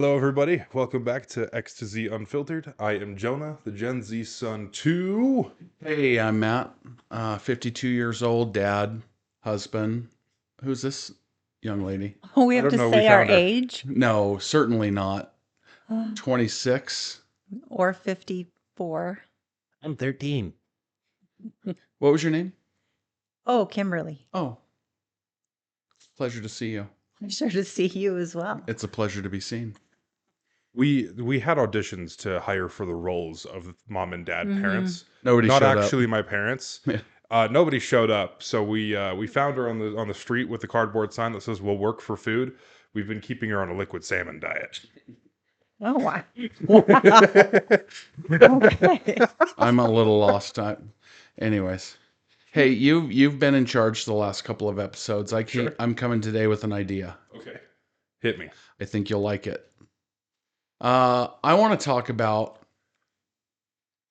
Hello, everybody. Welcome back to X to Z Unfiltered. I am Jonah, the Gen Z son to... Hey, I'm Matt, 52 years old, dad, husband. Who's this young lady? Oh, we I have don't to know, we say our found her. age No, certainly not. 26. or 54. I'm 13. What was your name? Oh, Kimberly. Oh, pleasure to see you. I'm sure to see you as well. It's a pleasure to be seen. We had auditions to hire for the roles of mom and dad parents. Nobody Not showed actually my parents. Nobody showed up, so we found her on the street with the cardboard sign that says "We'll work for food." We've been keeping her on a liquid salmon diet. Oh, wow. Okay. I'm a little lost. Anyways, hey, you've been in charge the last couple of episodes. Sure. I'm coming today with an idea. Okay, hit me. I think you'll like it. I want to talk about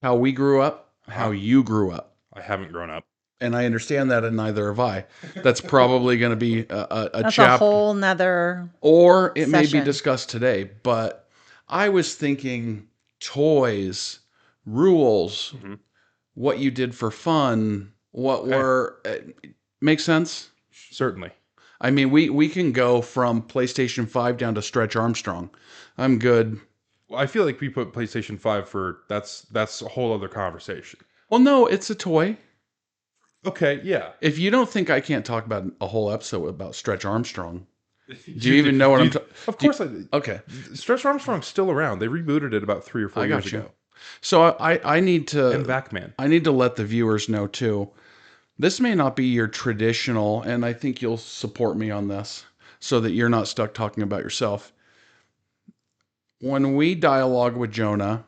how we grew up, how you grew up. I haven't grown up. And I understand that, and neither have I. That's probably going to be a That's chapter, a whole nother. or it may be session. discussed today. But I was thinking toys, rules, what you did for fun, what were make sense? Certainly. I mean, we can go from PlayStation 5 down to Stretch Armstrong. I'm good. Well, I feel like we put PlayStation 5 for... That's a whole other conversation. Well, no, it's a toy. Okay, yeah. If you don't think I can't talk about a whole episode about Stretch Armstrong, do you even know what I'm talking? Of course I do. Okay, Stretch Armstrong's still around. They rebooted it about 3 or 4 I years got you. ago. So I need And to Backman. I need to let the viewers know too. This may not be your traditional, and I think you'll support me on this, so that you're not stuck talking about yourself. When we dialogue with Jonah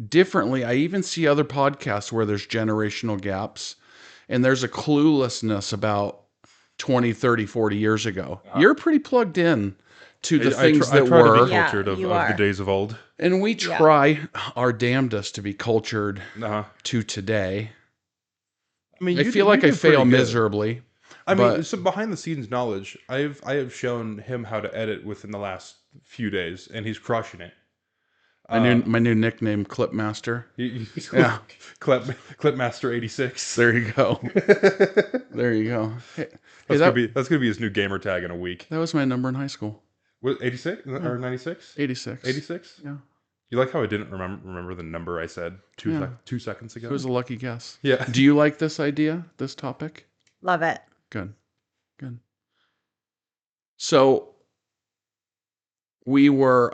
differently, I even see other podcasts where there's generational gaps, and there's a cluelessness about 20, 30, 40 years ago. You're pretty plugged in to the things I that try to were. be Yeah, cultured of you the are. days of old. And we try our damnedest to be cultured Uh-huh. to today. I mean, I feel like I fail miserably. I mean, but- some behind the scenes knowledge. I have shown him how to edit within the last few days, and he's crushing it. My new nickname, Clipmaster. Yeah. Clipmaster 86. There you go. There you go. Hey, That's gonna be his new gamer tag in a week. that was my number in high school. What, 86 or 96? 86. 86. Yeah. You like how I didn't remember the number I said 2 seconds ago? It was a lucky guess. Yeah. Do you like this idea, this topic? Love it. Good. Good. So we were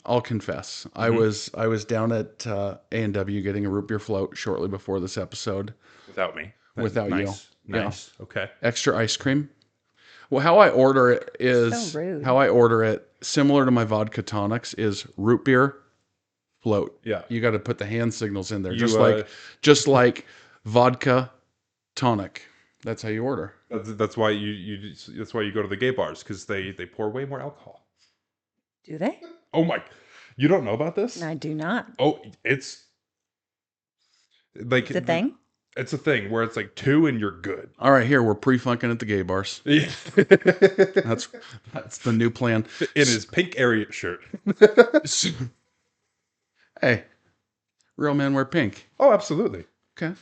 I'll confess. I was down at A&W getting a root beer float shortly before this episode. Without me. Without you. Nice. Okay. Extra ice cream. Well, how I order it is So rude. how I order it, similar to my vodka tonics, is root beer float. Yeah. You got to put the hand signals in there, You, just like vodka tonic. That's how you order. That's why that's why you go to the gay bars, because they pour way more alcohol. Do they? Oh my! You don't know about this? I do not. Oh, it's like It's a thing. It's a thing where it's like 2 and you're good. All right, here we're pre-funking at the gay bars. Yeah. That's the new plan. In his pink Ariat shirt. Hey, real men wear pink. Oh, absolutely. Okay.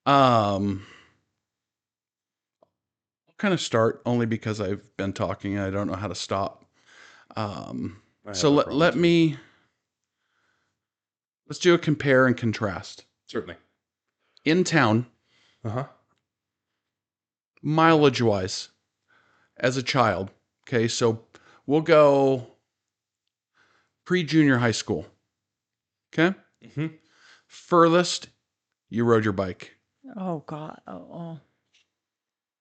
I'll kind of start only because I've been talking and I don't know how to stop. So let's do a compare and contrast. Certainly. In town, Uh-huh. mileage wise, as a child. Okay, so we'll go pre-junior high school. Okay? Mm-hmm. Furthest you rode your bike. Oh God. Oh.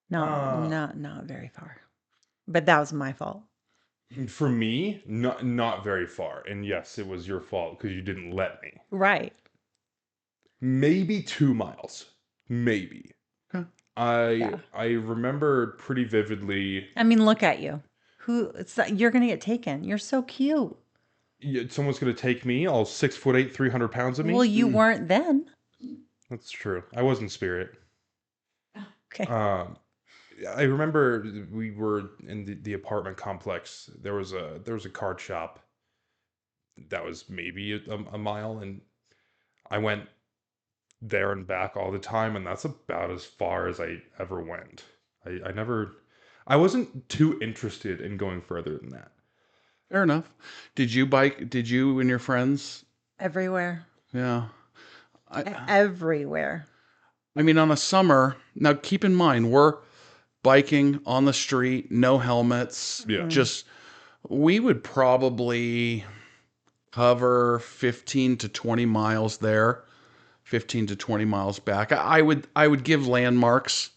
No, not very far. But that was my fault. For me, not very far. And yes, it was your fault because you didn't let me. Right. Maybe 2 miles. Maybe. Okay. I remember pretty vividly. I mean, look at you. You're gonna get taken. You're so cute. Someone's gonna take me, all 6'8", 300 pounds of me. Well, you weren't then. That's true. I was in spirit. Okay. I remember we were in the apartment complex. There was a card shop that was maybe a mile, and I went there and back all the time, and that's about as far as I ever went. I never, I wasn't too interested in going further than that. Fair enough. Did you bike? Did you and your friends? Everywhere. Yeah. Everywhere. I mean, on a summer, now keep in mind, we're biking on the street, no helmets. Yeah. Just, we would probably cover 15 to 20 miles there, 15 to 20 miles back. I would give landmarks,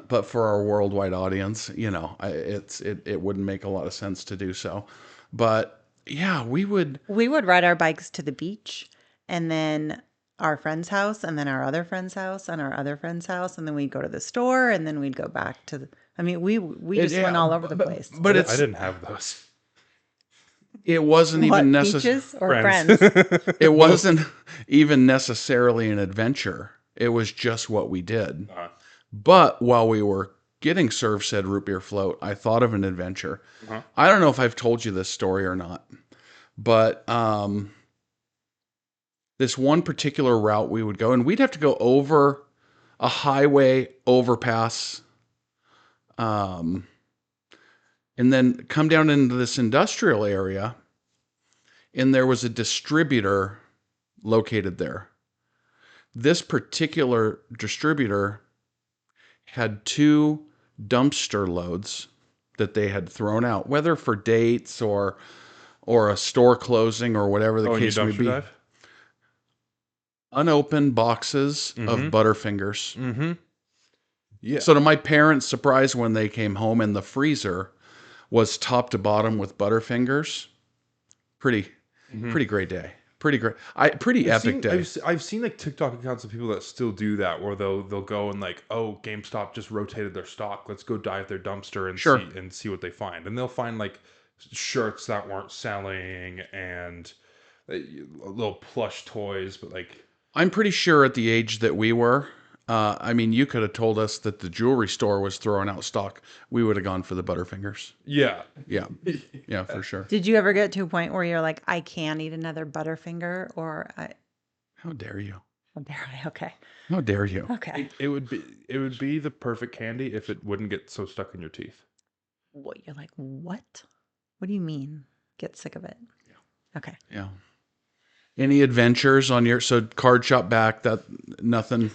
but for our worldwide audience, it wouldn't make a lot of sense to do so. But yeah, we would. We would ride our bikes to the beach and then our friend's house and then our other friend's house and our other friend's house. And then we'd go to the store and then we'd go back to I mean, we just went all over the place. But I it's didn't have those. it wasn't What, even necessary. beaches or friends? It wasn't even necessarily an adventure. It was just what we did. Uh-huh. But while we were getting served said root beer float, I thought of an adventure. Uh-huh. I don't know if I've told you this story or not, but this one particular route we would go, and we'd have to go over a highway overpass, and then come down into this industrial area, and there was a distributor located there. This particular distributor had 2 dumpster loads that they had thrown out, whether for dates or a store closing or whatever the And you case may dumpster be. dive? Unopened boxes of Butterfingers. Mm-hmm. Yeah. So to my parents' surprise, when they came home and the freezer was top to bottom with Butterfingers, pretty great day. Pretty epic day. I've seen like TikTok accounts of people that still do that, where they'll go and like, oh, GameStop just rotated their stock. Let's go dive their dumpster and Sure. see what they find. And they'll find like shirts that weren't selling and little plush toys, but like I'm pretty sure at the age that we were, I mean, you could have told us that the jewelry store was throwing out stock. We would have gone for the Butterfingers. yeah. Yeah, for sure. Did you ever get to a point where you're like, I can't eat another Butterfinger or How dare you? how dare I? Okay. How dare you? Okay. It would be the perfect candy if it wouldn't get so stuck in your teeth. What you're like, what? What do you mean? Get sick of it? Yeah. Okay. Yeah. Any adventures on your card shop back? That nothing.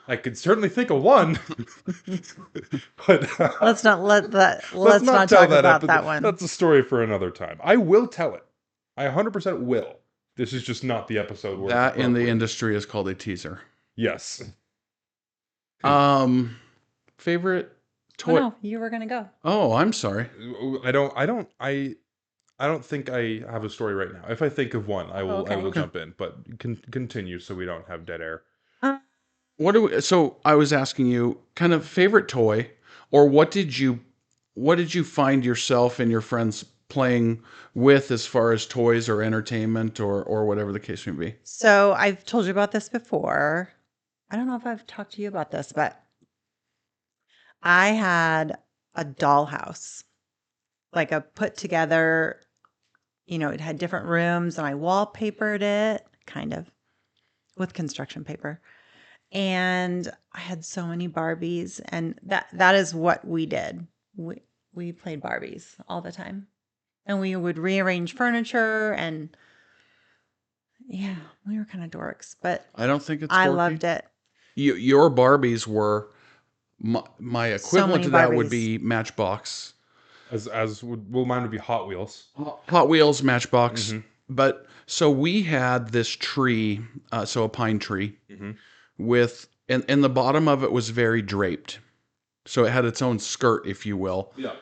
I could certainly think of one, but Let's not let that. let's Let's not tell talk that about epi- that one. That's a story for another time. I will tell it. I 100% will. This is just not the episode where That it's in the appropriate. industry is called a teaser. Yes. Favorite Oh, toy? no, you were gonna go. Oh, I'm sorry. I don't think I have a story right now. If I think of one, I will Okay. jump in. But continue so we don't have dead air. So I was asking you kind of favorite toy, or what did you find yourself and your friends playing with as far as toys or entertainment or whatever the case may be? So I've told you about this before. I don't know if I've talked to you about this, but I had a dollhouse, like a put together, it had different rooms and I wallpapered it kind of with construction paper. And I had so many Barbies, and that is what we did. We played Barbies all the time. And we would rearrange furniture and yeah, we were kind of dorks, but I don't think it's. I dorky. loved it. Your Barbies were my equivalent many to that would Barbies. be Matchbox. Mine would be Hot Wheels. Hot Wheels, Matchbox. Mhm. But so we had this tree, so a pine tree, with and the bottom of it was very draped. So it had its own skirt, if you will. Yeah.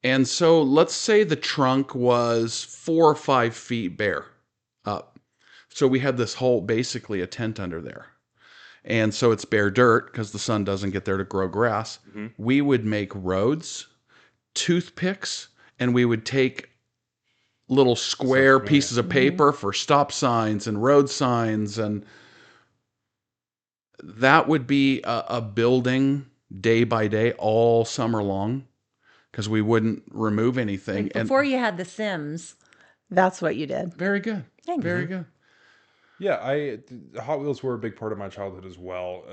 And so let's say the trunk was 4 or 5 feet bare up. So we had this whole, basically a tent under there. And so it's bare dirt because the sun doesn't get there to grow grass. We would make roads, toothpicks, and we would take little square familiar. pieces of paper for stop signs and road signs. And that would be a building day by day all summer long because we wouldn't remove anything. Like And before you had The Sims, that's what you did. very good. Thanks. Very good. Yeah, Hot Wheels were a big part of my childhood as well.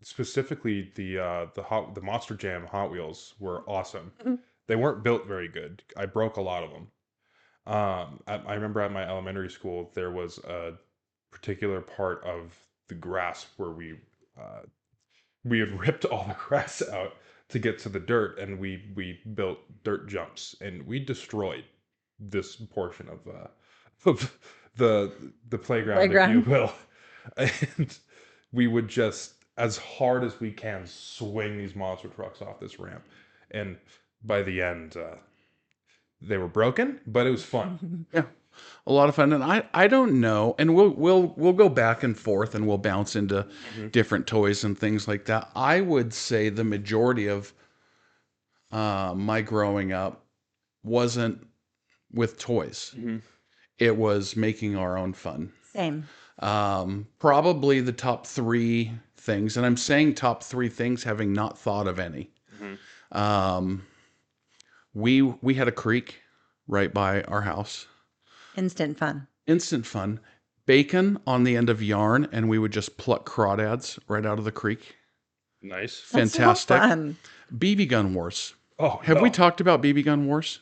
Specifically, the Monster Jam Hot Wheels were awesome. Mhm. They weren't built very good. I broke a lot of them. I remember at my elementary school there was a particular part of the grass where we had ripped all the grass out to get to the dirt, and we built dirt jumps, and we destroyed this portion of of the playground, if you Playground. will. And we would just, as hard as we can, swing these monster trucks off this ramp, and by the end, they were broken, but it was fun. Yeah. A lot of fun. And I don't know. And we'll go back and forth and we'll bounce into different toys and things like that. I would say the majority of my growing up wasn't with toys. Mm-hmm. It was making our own fun. Same. Probably the top three things, and I'm saying top three things having not thought of any. Mm-hmm. We had a creek right by our house. Instant fun. Instant fun. Bacon on the end of yarn, and we would just pluck crawdads right out of the creek. Nice. That's so Fantastic. fun. BB gun wars. Oh, Have we no. talked about BB gun wars?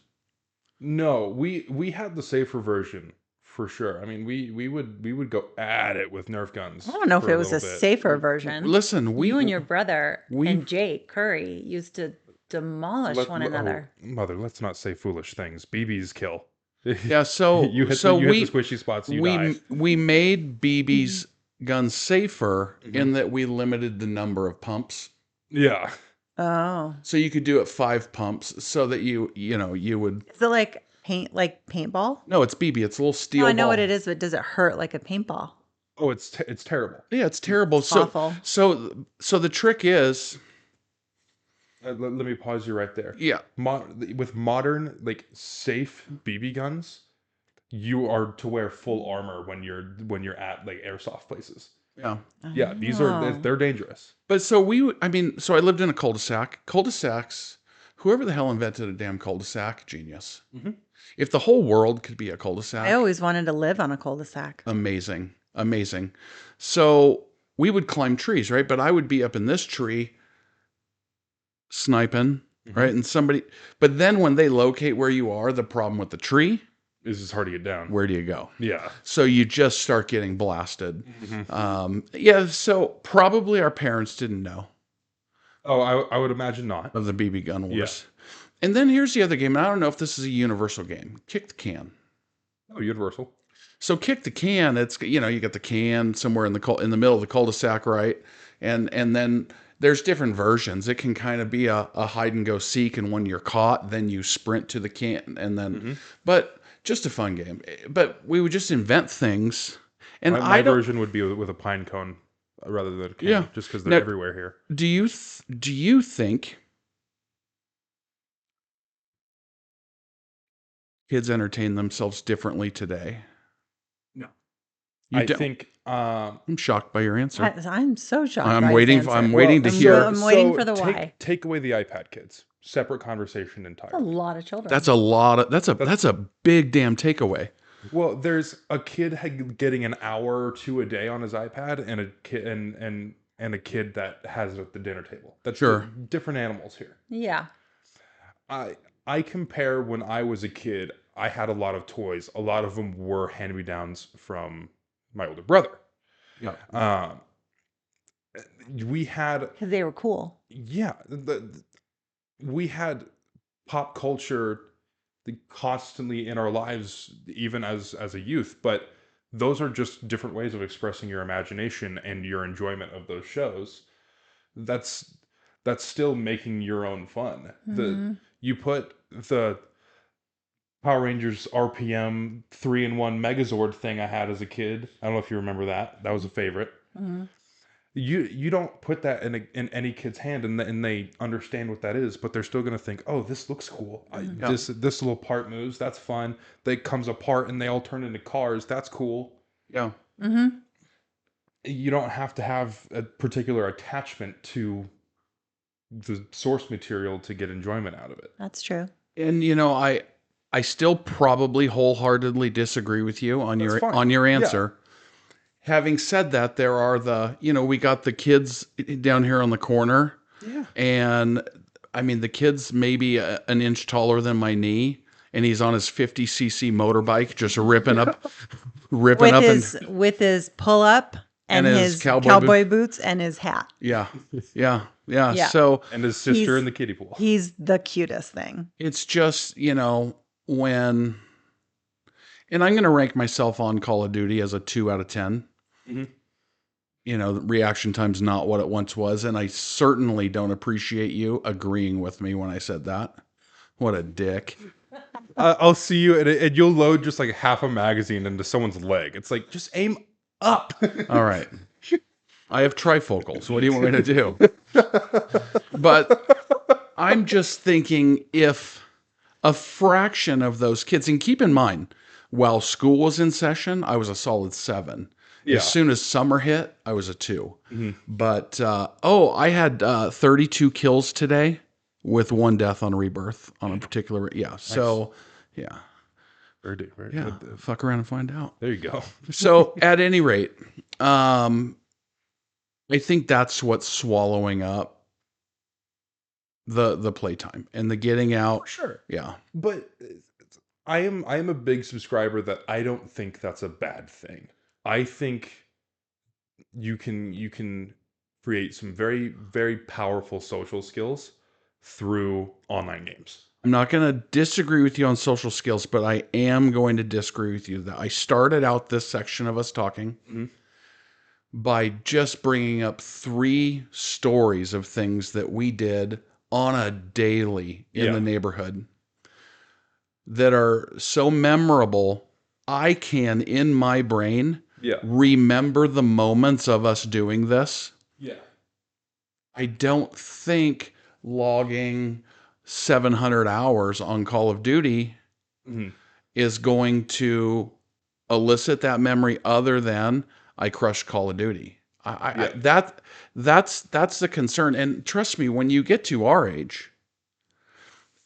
No, we had the safer version for sure. I mean, we would go at it with Nerf guns. I don't know if for it was a little bit. safer version. Listen, You and your brother we- and Jake Curry used to demolish one another. Oh, mother, let's not say foolish things. BBs kill. Yeah, so you hit so the, you we hit the squishy spots, you we die. we made BB's guns safer Mhm. in that we limited the number of pumps. Yeah. Oh. So you could do it 5 pumps so that you would. Is it like paintball? No, it's BB. It's a little steel No, I know ball. what it is, but does it hurt like a paintball? Oh, it's terrible. Yeah, it's terrible. It's awful. So the trick is, Let me pause you right there. yeah, With modern, like, safe BB guns, you are to wear full armor when you're at like airsoft places. yeah. Yeah, these Oh. are they're dangerous. But so I lived in a cul-de-sac. Cul-de-sacs, whoever the hell invented a damn cul-de-sac, genius. Mhm. If the whole world could be a cul-de-sac, I always wanted to live on a cul-de-sac. amazing, amazing. So we would climb trees, right? But I would be up in this tree sniping, Mhm. right? And but then when they locate where you are, the problem with the tree, This is hard to get down. where do you go? Yeah. So you just start getting blasted. Mhm. Yeah, so probably our parents didn't know Oh, I would imagine not. of the BB gun wars. And then here's the other game, and I don't know if this is a universal game. Kick the can. Oh, Universal. So kick the can, it's you got the can somewhere in the middle of the cul-de-sac, right? And then there's different versions. It can kind of be a hide and go seek, and when you're caught, then you sprint to the can, and then but just a fun game. But we would just invent things. And My don't version would be with a pine cone rather than a can, Yeah. just because they're Now- everywhere here. do you think kids entertain themselves differently today? No. You I don't? think I'm shocked by your answer. I'm so shocked. I'm by his waiting- answer. I'm waiting to hear- I'm waiting for the why. Take away the iPad kids. Separate conversation That's a entirely. lot of children. That's a lot of that's a big damn takeaway. Well, there's a kid getting an hour or two a day on his iPad, and a kid and a kid that has it at the dinner table. That's Sure. different animals here. Yeah. I compare when I was a kid, I had a lot of toys. A lot of them were hand-me-downs from my older brother. Yeah. We had, Because they were cool. yeah, we had pop culture constantly in our lives, even as a youth. But those are just different ways of expressing your imagination and your enjoyment of those shows. That's still making your own fun. You put the Power Rangers RPM 3-in-1 Megazord thing I had as a kid. I don't know if you remember that. That was a favorite. Mm-hmm. You don't put that in any kid's hand, and they understand what that is, but they're still going to think, oh, this looks cool. Mm-hmm. This little part moves. That's fun. They comes apart and they all turn into cars. That's cool. Yeah. Mm-hmm. You don't have to have a particular attachment to the source material to get enjoyment out of it. That's true. And I still probably wholeheartedly disagree with you on That's fine. on your Yeah. answer. Having said that, there are we got the kids down here on the corner, Yeah. and I mean the kid's maybe an inch taller than my knee, and he's on his 50cc motorbike, just ripping up With his pull up And and his his cowboy cowboy boots and his hat. yeah. Yeah. So And his sister He's- in the kiddie pool. He's the cutest thing. it's just, when, and I'm going to rank myself on Call of Duty as a 2 out of 10. Mhm. The reaction time's not what it once was. And I certainly don't appreciate you agreeing with me when I said that. What a dick. I'll see you, and you'll load just like half a magazine into someone's leg. It's like, just aim up. All right. I have trifocals. What do you want me to do? But I'm just thinking if a fraction of those kids, and keep in mind, while school was in session, I was a solid 7. Yeah. As soon as summer hit, I was a 2. Mhm. But, I had 32 kills today with 1 death on Rebirth on a particular, yeah. So, yeah. Very Yeah. good. Fuck around and find out. There you go. So, at any rate, I think that's what's swallowing up the playtime and the getting out. Sure. Yeah. But I am a big subscriber that I don't think that's a bad thing. I think you can create some very, very powerful social skills through online games. I'm not going to disagree with you on social skills, but I am going to disagree with you that I started out this section of us talking Mhm. by just bringing up 3 stories of things that we did on a daily in Yeah. the neighborhood that are so memorable. I can, in my brain, Yeah. remember the moments of us doing this. Yeah. I don't think logging 700 hours on Call of Duty Mhm. is going to elicit that memory other than I crushed Call of Duty. That's the concern. And trust me, when you get to our age,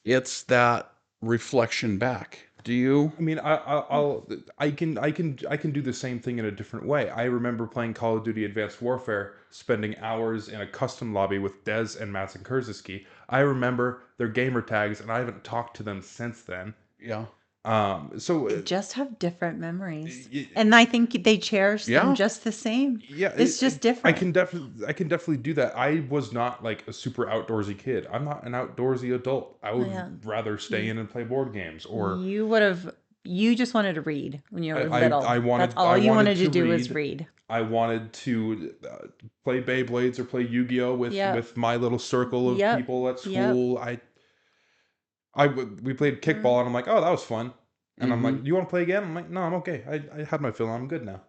it's that reflection back. Do you? I mean, I can do the same thing in a different way. I remember playing Call of Duty Advanced Warfare, spending hours in a custom lobby with Dez and Mats and Kurzewski. I remember their gamer tags, and I haven't talked to them since then. Yeah. So They just have different memories. y- And I think they cherish Yeah. them just the same. yeah, It's just different. I can definitely do that. I was not like a super outdoorsy kid. I'm not an outdoorsy adult. I would Yeah. rather stay in and play board games, or You just wanted to read when you were I little. wanted That's all I you wanted to to do was read. read. I wanted to play Beyblades or play Yu-Gi-Oh Yep. with my little circle of Yep. people at Yep. school. We played kickball, and I'm like, oh, that was fun. And I'm like, Mhm. you want to play again? I'm like, no, I'm okay. I had my fill. I'm good now.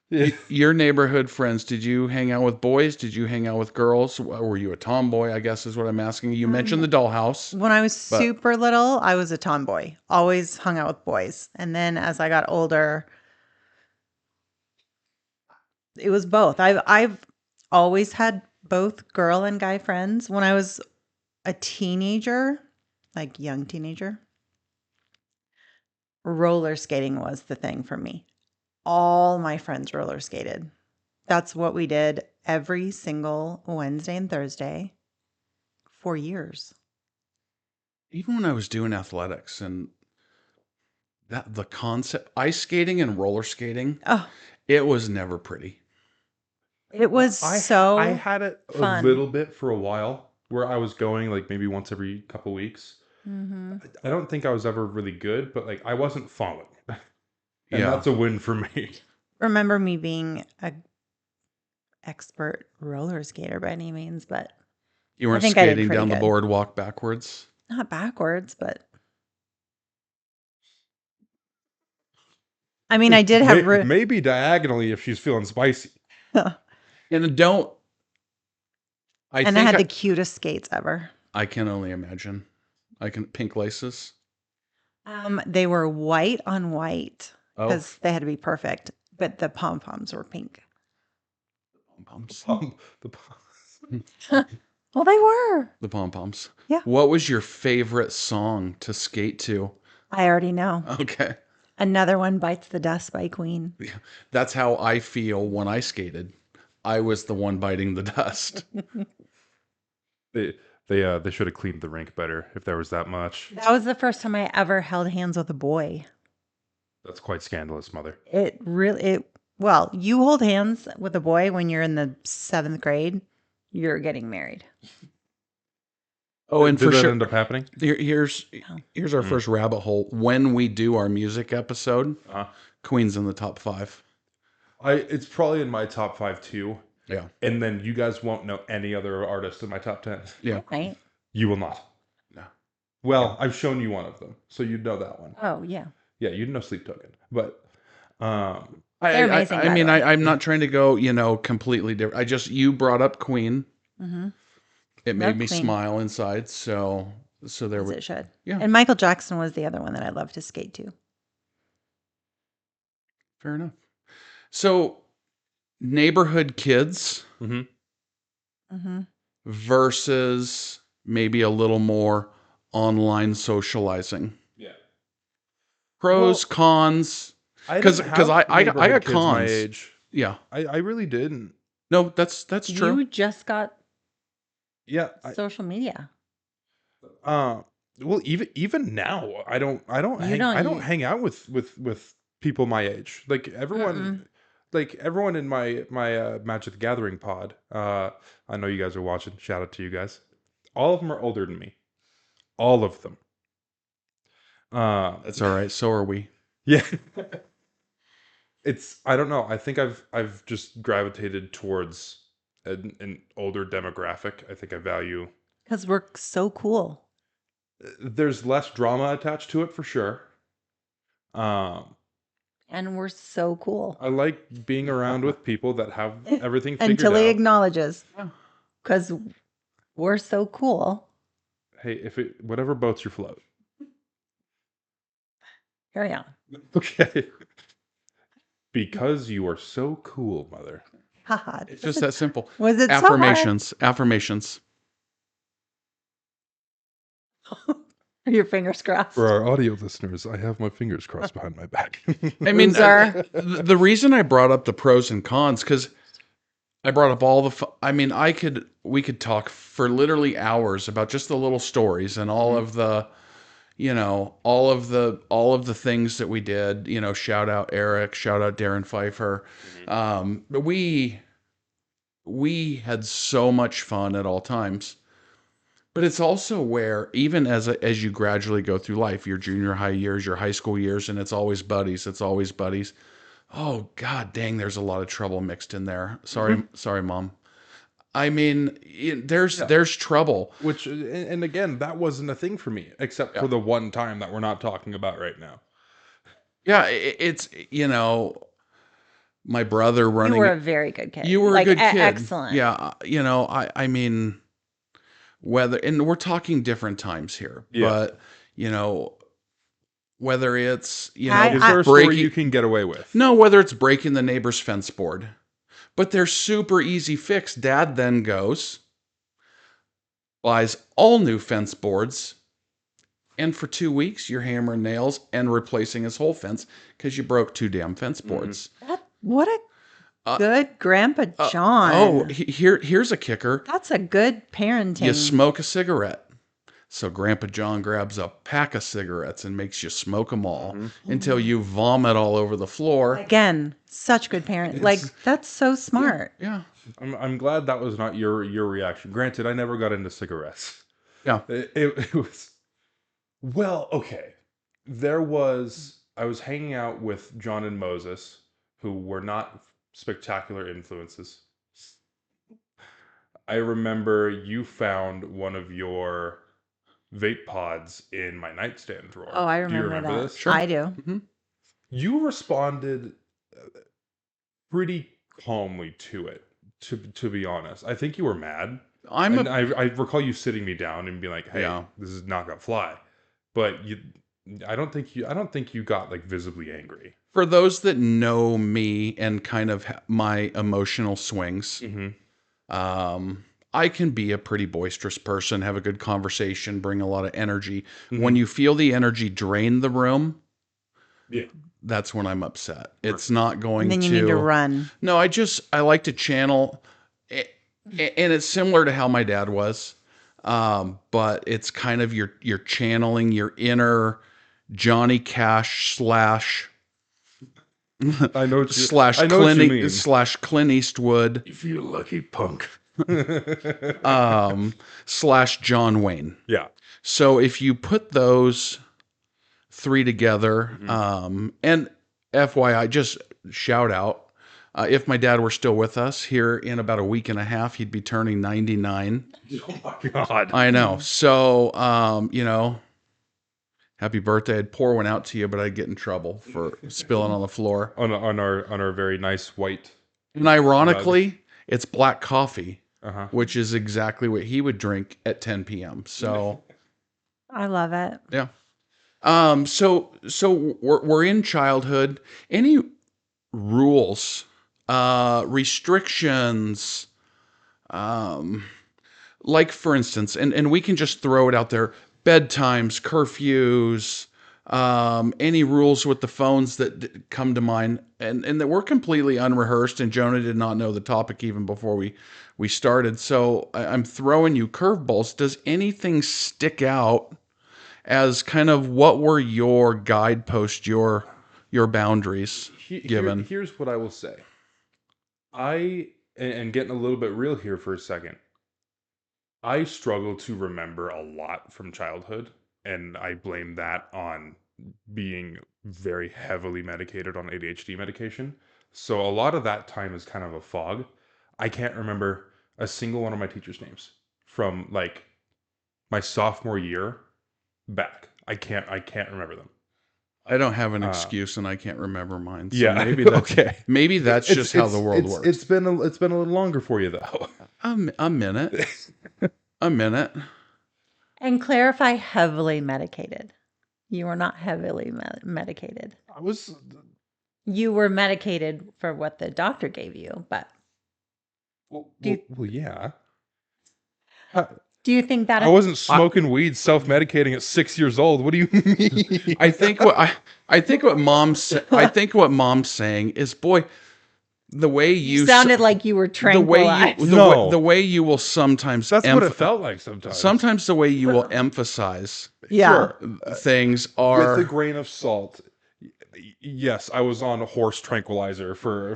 Yeah. Your neighborhood friends, did you hang out with boys? Did you hang out with girls? Were you a tomboy, I guess is what I'm asking. You mentioned the dollhouse. When I was But- super little, I was a tomboy. Always hung out with boys. And then as I got older, it was both. I've always had both girl and guy friends. When I was a teenager, like young teenager, roller skating was the thing for me. All my friends roller skated. That's what we did every single Wednesday and Thursday for years. Even when I was doing athletics and the concept, ice skating and roller skating, Oh, it was never pretty. it was so I had it fun. a little bit for a while where I was going like maybe once every couple weeks. Mhm. I don't think I was ever really good, but like I wasn't falling. And Yeah. that's a win for me. Remember me being a expert roller skater by any means, but You weren't think I did skating pretty down the good. boardwalk backwards. not backwards, but I mean, I did have Maybe diagonally if she's feeling spicy. And don't. I and I think had the cutest skates ever. I can only imagine. Pink laces. They were white on white Oh, because they had to be perfect, but the pom poms were pink. pom-poms. The Well, they were. The pom-poms. Yeah. What was your favorite song to skate to? I already know. Okay. Another one, Bites the Dust by Queen. That's how I feel when I skated. I was the one biting the dust. They should have cleaned the rink better if there was that much. That was the first time I ever held hands with a boy. That's quite scandalous, mother. Well, you hold hands with a boy when you're in the 7th grade, you're getting married. Oh, and Did for that sure, end up happening? here's our first rabbit hole. When we do our music episode, Queen's in the top 5. It's probably in my top 5 too. Yeah. And then you guys won't know any other artist in my top 10. Yeah. Right? You will not. No. Well, I've shown you one of them, so you'd know that one. Oh, yeah. Yeah, you'd know Sleep Token. But They're amazing, I by mean, the way. I'm not trying to go, completely different. You brought up Queen. Mm-hmm. It made Love me Queen. smile inside. So there As we it should. Yeah. And Michael Jackson was the other one that I love to skate to. Fair enough. So neighborhood kids Mm-hmm. versus maybe a little more online socializing. yeah. Pros, cons. Because I got cons. My age. Yeah. I really didn't. No, that's true. You just got Yeah. social media. Well, even now, I don't hang out with people my age. Like everyone in my Magic the Gathering pod. I know you guys are watching. Shout out to you guys. All of them are older than me. All of them. That's all right. So are we. Yeah. I don't know. I think I've just gravitated towards an older demographic. I think I value. Because we're so cool. There's less drama attached to it for sure. And we're so cool. I like being around with people that have everything figured Until he out. acknowledges. Because we're so cool. Hey, whatever boats your float. Carry on. Okay. Because you are so cool, mother. Haha. It's just that simple. Was it Affirmations. Affirmations. Your fingers crossed. For our audio listeners, I have my fingers crossed behind my back. I mean, Loser. the reason I brought up the pros and cons, because I brought up all the, we could talk for literally hours about just the little stories and all of the, all of the things that we did, shout out Eric, shout out Darren Pfeiffer. But we had so much fun at all times. But it's also where, even as you gradually go through life, your junior high years, your high school years, and it's always buddies. Oh, God dang, there's a lot of trouble mixed in there. Sorry, Mom. I mean, there's trouble. Which, and again, that wasn't a thing for me, except for the one time that we're not talking about right now. Yeah, it's, my brother running. You were a very good kid. You were a good kid. Excellent. Yeah, I mean, and we're talking different times here, but, whether it's, is there a story you can get away with? No, whether it's breaking the neighbor's fence board. But they're super easy fix. Dad then goes, buys all new fence boards, and for 2 weeks, you're hammering nails and replacing his whole fence because you broke 2 damn fence boards. What a good Grandpa John. Here's a kicker. That's a good parenting. You smoke a cigarette. So Grandpa John grabs a pack of cigarettes and makes you smoke them all until you vomit all over the floor. Again, such good parent. That's so smart. Yeah. I'm glad that was not your reaction. Granted, I never got into cigarettes. Yeah. It was, well, okay. I was hanging out with John and Moses, who were not spectacular influences. I remember you found one of your vape pods in my nightstand drawer. Oh, I Do you remember that. this? Sure. I do. Mm-hmm. You responded pretty calmly to it, to be honest. I think you were mad. I recall you sitting me down and being like, "Hey, this is not gonna fly." But I don't think you got like visibly angry. For those that know me and kind of my emotional swings, I can be a pretty boisterous person, have a good conversation, bring a lot of energy. Mhm. When you feel the energy drain the room, Yeah. that's when I'm upset. It's not going And then you to. need to run. No, I like to channel, and it's similar to how my dad was, but it's kind of you're channeling your inner Johnny Cash slash I know what you, slash I know what you Clint mean. slash Clint Eastwood You feel lucky, punk. slash John Wayne. Yeah. So if you put those three together, and FYI, just shout out, if my dad were still with us here in about a week and a half, he'd be turning 99. Oh my god. I know. So, happy birthday. I'd pour one out to you, but I'd get in trouble for spilling on the floor. On our very nice white. And ironically, it's black coffee, Uh-huh. which is exactly what he would drink at 10 p.m. So, I love it. yeah. So we're in childhood. Any rules, restrictions, like for instance, and we can just throw it out there: bedtimes, curfews, any rules with the phones that come to mind, and that we're completely unrehearsed. And Jonah did not know the topic even before we started. So I'm throwing you curveballs. Does anything stick out as kind of what were your guideposts, your boundaries given? Here's what I will say. And getting a little bit real here for a second. I struggle to remember a lot from childhood, and I blame that on being very heavily medicated on ADHD medication. So a lot of that time is kind of a fog. I can't remember a single one of my teachers' names from like my sophomore year back. I can't remember them. I don't have an excuse, and I can't remember mine. So Yeah, maybe that's okay. Maybe that's just how the world works. It's been a little longer for you though. A minute, a minute. And clarify heavily medicated. You were not heavily medicated. I was You were medicated for what the doctor gave you, but well, Do you- well yeah. do you think that I wasn't smoking weed, self-medicating at 6 years old. What do you mean? I think what mom's saying is, boy, the way you sounded like you were the way tranquilized? No. the way you will sometimes That's what it felt like sometimes. sometimes the way you will emphasize Yeah. things With a are grain of salt. Yes, I was on a horse tranquilizer for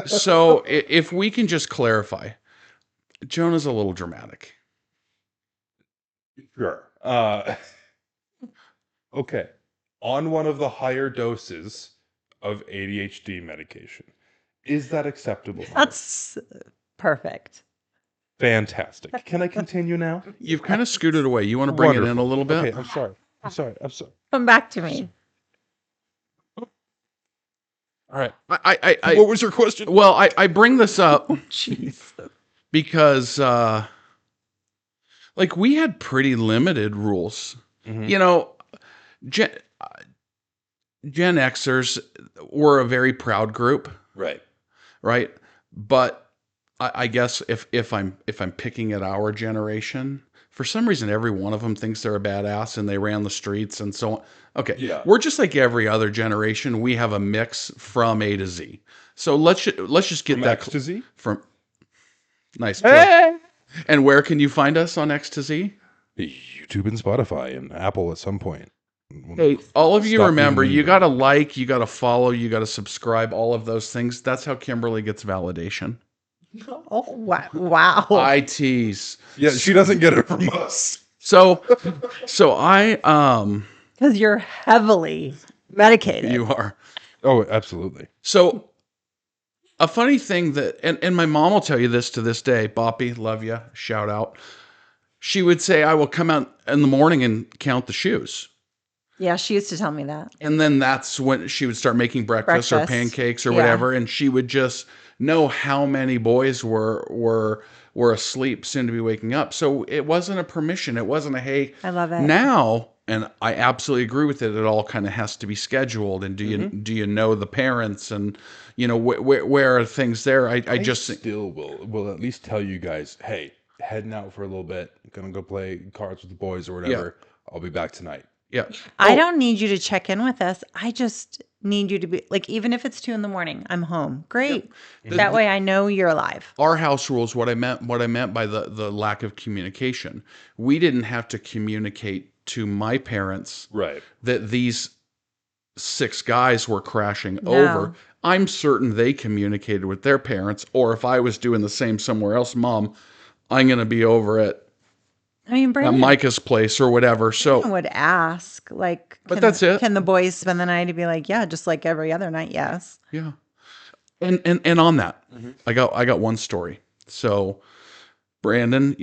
so if we can just clarify, Jonah's a little dramatic. Sure. Okay. On one of the higher doses of ADHD medication. Is that acceptable? That's perfect. Fantastic. Can I continue now? You've kind of scooted away. You want to bring it in a little bit? Okay, I'm sorry. I'm sorry. Come back to me. All right. I What was your question? well, I bring this up Jeez. because like we had pretty limited rules. Mhm. You know, Gen Xers were a very proud group, Right. right? But I guess if I'm picking at our generation, for some reason every one of them thinks they're a badass and they ran the streets and so on. Okay, Yeah. we're just like every other generation. We have a mix from A to Z. So let's just get From that X to Z? from nice. Joe. And where can you find us on X to Z? YouTube and Spotify and Apple at some point. Hey, all of you Stop remember, being you evil. got to like, you got to follow, you got to subscribe, all of those things. That's how Kimberly gets validation. Oh, wow. I tease. Yeah, she doesn't get it from us. So I, Because you're heavily medicated. you are. Oh, absolutely. So a funny thing that, and my mom will tell you this to this day, Boppy, love you, shout out. She would say, I will come out in the morning and count the shoes. Yeah, she used to tell me that. And then that's when she would start making breakfast or Breakfast. pancakes or Yeah. whatever, and she would just know how many boys were asleep, soon to be waking up. So it wasn't a permission. It wasn't a hey. I love it. Now, and I absolutely agree with it. It all kind of has to be scheduled. And do you know the parents, and where are things there? I just think, still will at least tell you guys, hey, heading out for a little bit, gonna go play cards with the boys or whatever. I'll be back tonight. yeah. I don't need you to check in with us. I just need you to be like, even if it's 2 a.m, I'm home. Great. That way I know you're alive. Our house rules, what I meant by the lack of communication. We didn't have to communicate to my parents Right. that these 6 guys were crashing No. over. I'm certain they communicated with their parents, or if I was doing the same somewhere else, Mom, I'm going to be over at I mean, Brandon Micah's place or whatever. So, would ask, like, but that's it. Can the boys spend the night? To be like, yeah, just like every other night, yes. Yeah. And on that, I got one story. So, Brandon,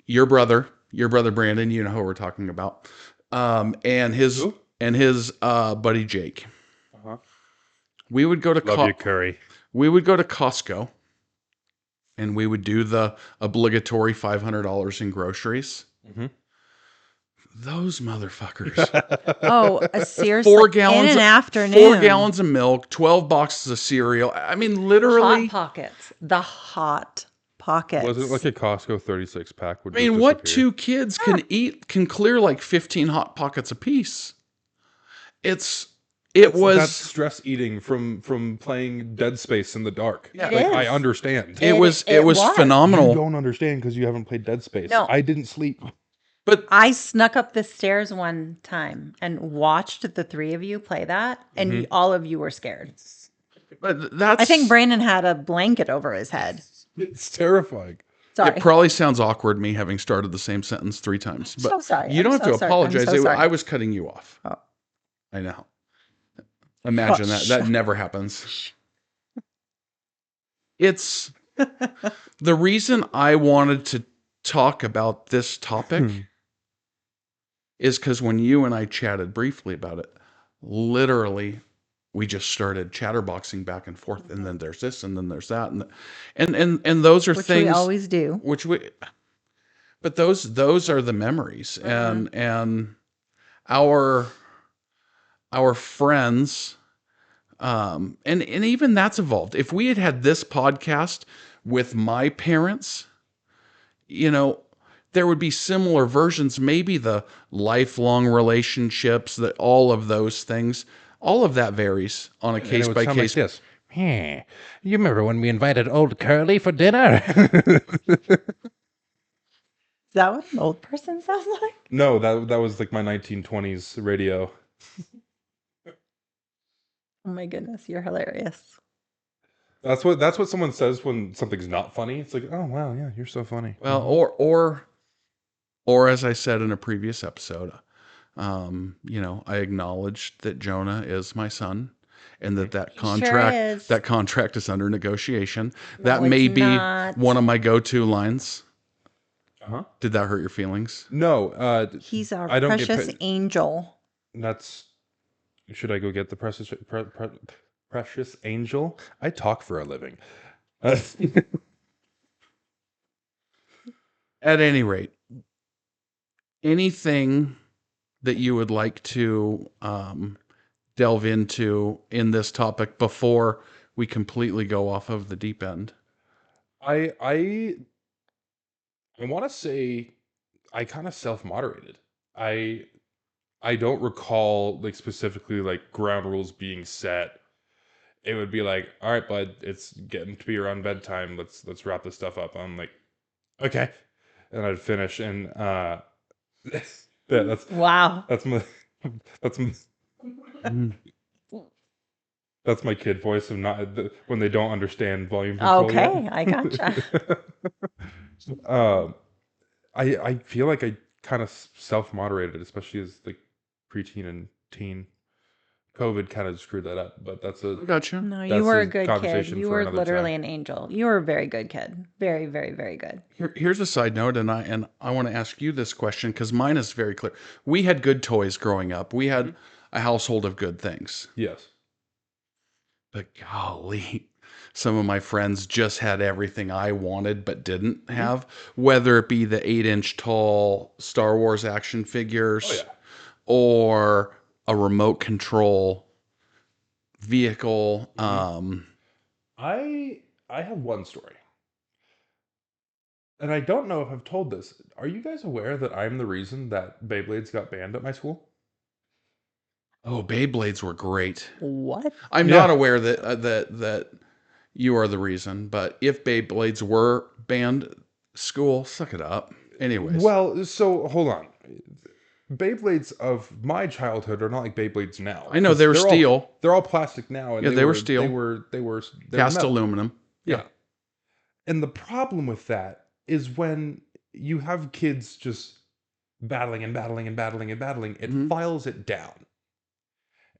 your brother Brandon, you know who we're talking about, and his Who? buddy Jake. Uh-huh. We would go to Love you, Curry. we would go to Costco, and we would do the obligatory $500 in groceries. Mm-hmm. Those motherfuckers. Oh, seriously, 4 gallons in an afternoon. 4 gallons of milk, 12 boxes of cereal. I mean, literally. Hot Pockets. The Hot Pockets. Was it like a Costco 36 pack? Would I mean, just what disappear? 2 kids can clear like 15 Hot Pockets apiece? It was That's stress eating from playing Dead Space in the dark. Yeah. Like, It I is. understand. it was was. phenomenal. You don't understand because you haven't played Dead Space. No. I didn't sleep. But I snuck up the stairs one time and watched the 3 of you play that, and all of you were scared. that's I think Brandon had a blanket over his head. It's terrifying. Sorry. It probably sounds awkward me having started the same sentence 3 times. But so sorry. you don't I'm have so to sorry. apologize. I'm so sorry. I was cutting you off. Oh. I know. Imagine that. Hush. That never happens. It's the reason I wanted to talk about this topic is because when you and I chatted briefly about it, literally we just started chatterboxing back and forth, and then there's this, and then there's that, and those are Which things we always do. but those are the memories, and our friends, and even that's evolved. If we had this podcast with my parents, there would be similar versions, maybe the lifelong relationships, that all of those things, all of that varies on a case by case. Like this. Hey, you remember when we invited old Curly for dinner? Is that what an old person sounds like? No, that was like my 1920s radio. Oh my goodness, you're hilarious. That's what someone says when something's not funny. It's like, oh wow, yeah, you're so funny. Well, or as I said in a previous episode, I acknowledged that Jonah is my son, and that contract is under negotiation. That may be one of my go-to lines. Uh-huh. Did that hurt your feelings? No, He's our I don't precious angel. That's. Should I go get the precious angel? I talk for a living. At any rate, anything that you would like to delve into in this topic before we completely go off of the deep end? I want to say I kind of self-moderated. I don't recall like specifically like ground rules being set. It would be like, all right, bud, it's getting to be around bedtime. Let's wrap this stuff up. I'm like, okay, and I'd finish, and that's Wow. that's my that's my, that's my kid voice of not when they don't understand volume control. Okay, yet. I gotcha. I feel like I kind of self-moderated, especially as like preteen and teen COVID kind of screwed that up, but I gotcha. No, you that's were a a good kid. conversation You for were another literally time. an angel. You were a very good kid. Very, very, very good. Here's a side note, and I want to ask you this question because mine is very clear. We had good toys growing up. We had a household of good things. Yes. But golly, some of my friends just had everything I wanted but didn't have, whether it be the 8-inch tall Star Wars action Oh figures yeah. or a remote control vehicle. I have one story. And I don't know if I've told this. Are you guys aware that I'm the reason that Beyblades got banned at my school? Oh, Beyblades were great. What? I'm not Yeah. aware that you are the reason, but if Beyblades were banned, school, suck it up. Anyways, Well, so hold on. Beyblades of my childhood are not like Beyblades now I know they because were steel. they're all plastic now, and Yeah, they were steel, they were cast metal. aluminum. Yeah. Yeah. And the problem with that is when you have kids just battling and battling and battling and battling, it Mhm. files it down.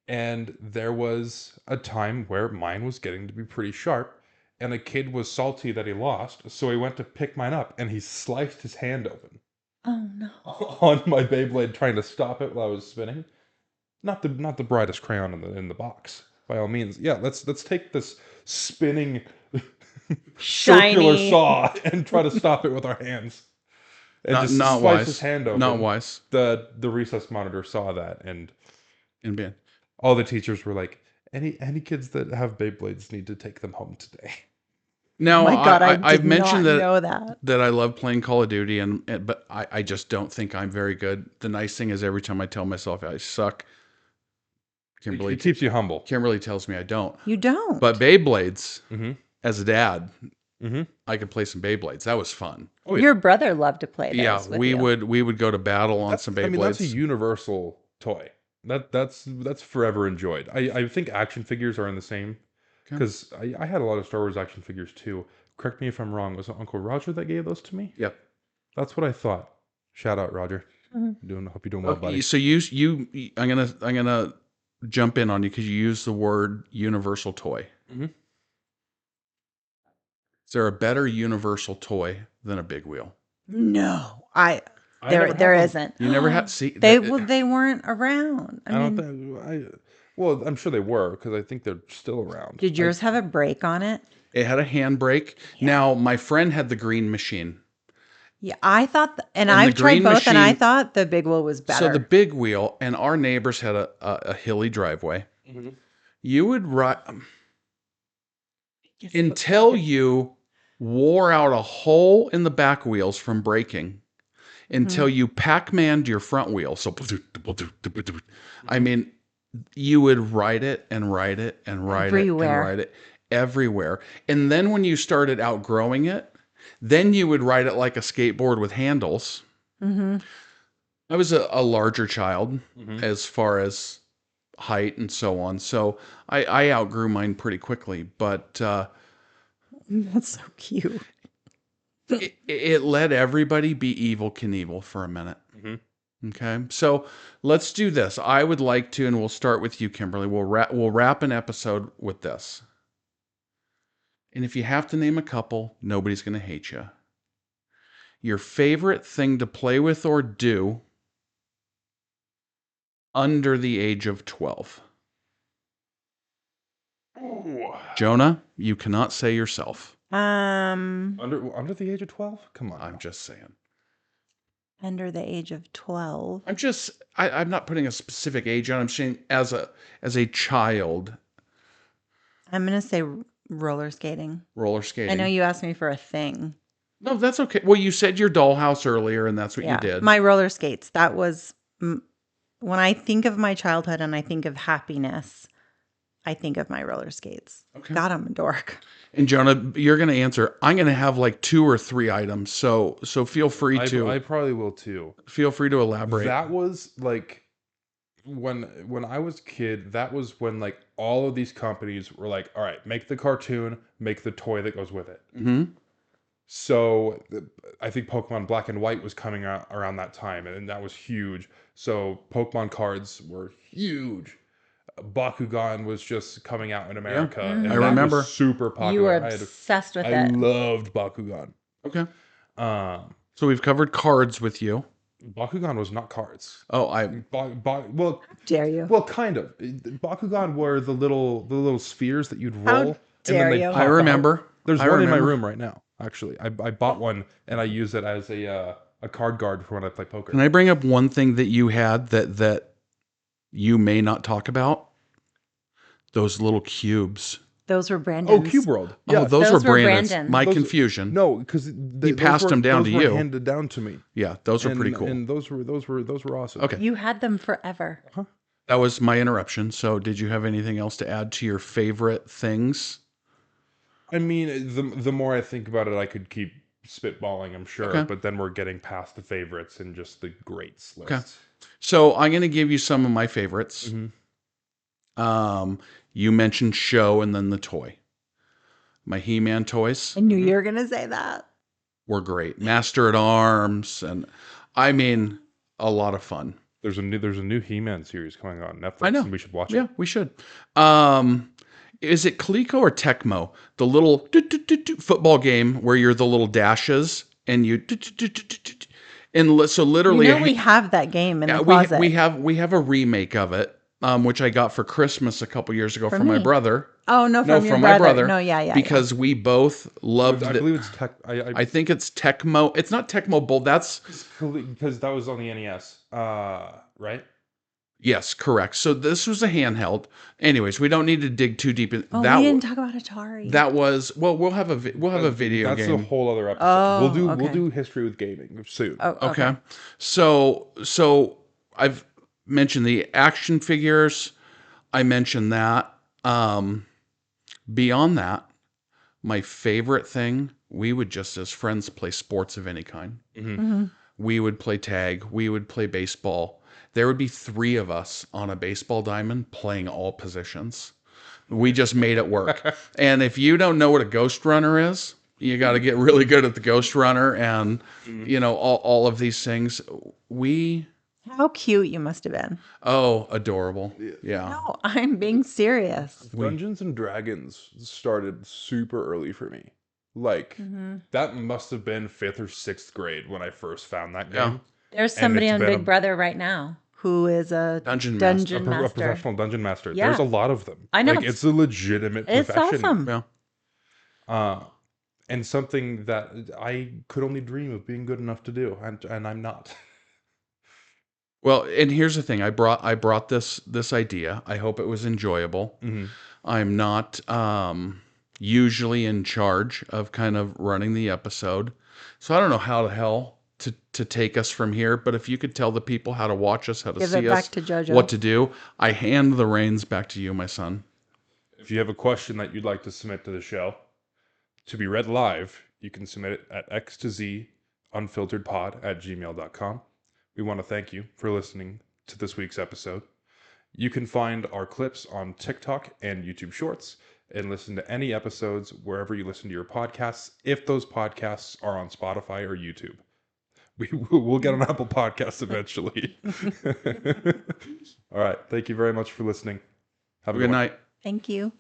And there was a time where mine was getting to be pretty sharp, and a kid was salty that he lost, so he went to pick mine up and he sliced his hand open Oh no. on my Beyblade trying to stop it while I was spinning. Not the brightest crayon in the box, by all means. Yeah, let's take this spinning circular Shiny. saw and try to stop it with our hands. And just Not slice his wise. hand Not open. wise. The recess monitor saw that, and In band. all the teachers were like, any kids that have Beyblades need to take them home today. Oh Now, my God, I I've did mentioned not that know that. that I love playing Call of Duty, but I just don't think I'm very good. The nice thing is every time I tell myself I suck, Kimberly It keeps you humble. Kimberly tells me I don't. You don't. But Beyblades, Mm-hmm. as a dad, Mm-hmm. I could play some Beyblades. That was fun. Oh yeah. Your brother loved to play Yeah, those with you. we would go to battle on some I mean, that's a Beyblades. universal toy. That's forever enjoyed. I think action figures are in the same Okay. because I had a lot of Star Wars action figures too. Correct me if I'm wrong. Was it Uncle Roger that gave those to me? Yep. That's what I thought. Shout out, Roger. Mhm. Hope you're doing well, buddy. So I'm gonna jump in on you because you use the word universal toy. Mhm. Is there a better universal toy than a big wheel? No, I there never there had one. isn't. You never had see They weren't around. I I don't mean, think well, I'm sure they were because I think they're still around. did yours have a brake on it? it had a handbrake. Now my friend had the green machine. Yeah, I thought, and And the I've tried green both, and I machine- thought the big wheel was better. So the big wheel, and our neighbors had a hilly driveway. Mhm. You would ride until you wore out a hole in the back wheels from braking, until you Pac-Manned your front wheel. So, I mean, you would ride it and ride it and ride it and Everywhere. ride it everywhere. And then when you started outgrowing it, then you would ride it like a skateboard with handles. Mm-hmm. I was a larger child Mhm. as far as height and so on. So I outgrew mine pretty quickly, but That's so cute. it let everybody be evil Knievel for a minute. Mhm. Okay, so let's do this. I would like to, and we'll start with you, Kimberly. We'll wrap an episode with this. And if you have to name a couple, nobody's going to hate you. Your favorite thing to play with or do under the age of 12. Ooh. Jonah, you cannot say yourself. Under the age of 12? Come on. I'm now. just saying. Under the age of 12. I'm not putting a specific age on. I'm saying as a child, I'm gonna say roller skating. roller skating. I know you asked me for a thing. No, that's okay. Well, you said your dollhouse earlier, and that's what you did. My roller skates. That was when I think of my childhood and I think of happiness, I think of my roller skates. Okay. God, I'm a dork. And Jonah, you're going to answer. I'm going to have like 2 or 3 items, so feel free to I probably will too. elaborate. That was like when I was a kid, that was when like all of these companies were like, all right, make the cartoon, make the toy that goes with it. Hmm. So I think Pokemon Black and White was coming out around that time, and that was huge. So Pokemon cards were huge. Bakugan was just coming out in America, and I that remember. was super popular. You were obsessed with I it. loved Bakugan. Okay. Um, So we've covered cards with you. Bakugan was not cards. Oh, Well, Dare you? well, kind of. Bakugan were the little spheres that you'd How roll, and dare then they you? pop I out. remember. There's I one in my remember. room right now. Actually, I bought one and I use it as a card guard for when I play poker. Can I bring up one thing that you had that you may not talk about? Those little cubes. Those were Brandon's. Oh, Cube World. Oh, Yes. those Those were were Brandon's. Brandon's. My Those- confusion. No, because He passed them down to those were you. handed down to me. Yeah, those are pretty And- cool. And those were awesome. Okay. You had them forever. That was my interruption. So, did you have anything else to add to your favorite things? I mean, the more I think about it, I could keep spitballing, I'm sure. Okay. But then we're getting past the favorites and just the greats list. Okay. So, I'm going to give you some of my favorites. Mhm. You mentioned show and then the toy. My He-Man toys I knew you were going to say that. were great. Master at Arms, and I mean, a lot of fun. There's a new He-Man series coming on Netflix. I know. And we should watch Yeah, it. we should. Is it Coleco or Tecmo? The little football game where you're the little dashes and you and so literally You know we have that game in the we closet. we have a remake of it, which I got for Christmas a couple years ago from my me. brother. Oh, no, No, from your from brother. my brother. No, yeah. Because we both loved I it. believe it's Tech. I think it's Tecmo. It's not Tecmo Bowl. That's Because that was on the NES, right? yes, correct. So this was a handheld. Anyways, we don't need to dig too deep in Oh, that. we didn't talk about Atari. That was we'll have a video That's game. a whole other episode. Oh, we'll okay. do history with gaming soon. Oh, Okay. So I've mentioned the action figures. I mentioned that. Beyond that, my favorite thing, we would just as friends play sports of any kind. Mm-hmm. We would play tag, we would play baseball. There would be 3 of us on a baseball diamond playing all positions. We just made it work. And if you don't know what a ghost runner is, you got to get really good at the ghost runner and all of these things. How cute you must have been. Adorable. Yeah. No, I'm being serious. Dungeons and Dragons started super early for me. Like that must have been 5th or 6th grade when I first found that Yeah. game. There's somebody it's on been Big Brother right now who is a Dungeon dungeon A master. professional dungeon master. Yeah. There's a lot of them. I know. Like, it's a legitimate It's profession. awesome. Yeah. And something that I could only dream of being good enough to do, and I'm not. Well, and here's the thing. I brought this idea. I hope it was enjoyable. Mm-hmm. I'm not usually in charge of kind of running the episode. So I don't know how the hell to take us from here, but if you could tell the people how to watch us, how to Give see it back us, to JoJo. what to do, I hand the reins back to you, my son. If you have a question that you'd like to submit to the show to be read live, you can submit it at x to z unfilteredpod@gmail.com. We want to thank you for listening to this week's episode. You can find our clips on TikTok and YouTube Shorts and listen to any episodes wherever you listen to your podcasts, if those podcasts are on Spotify or YouTube. We'll get on Apple Podcasts eventually. All right. Thank you very much for listening. Have a Good one. night. Thank you.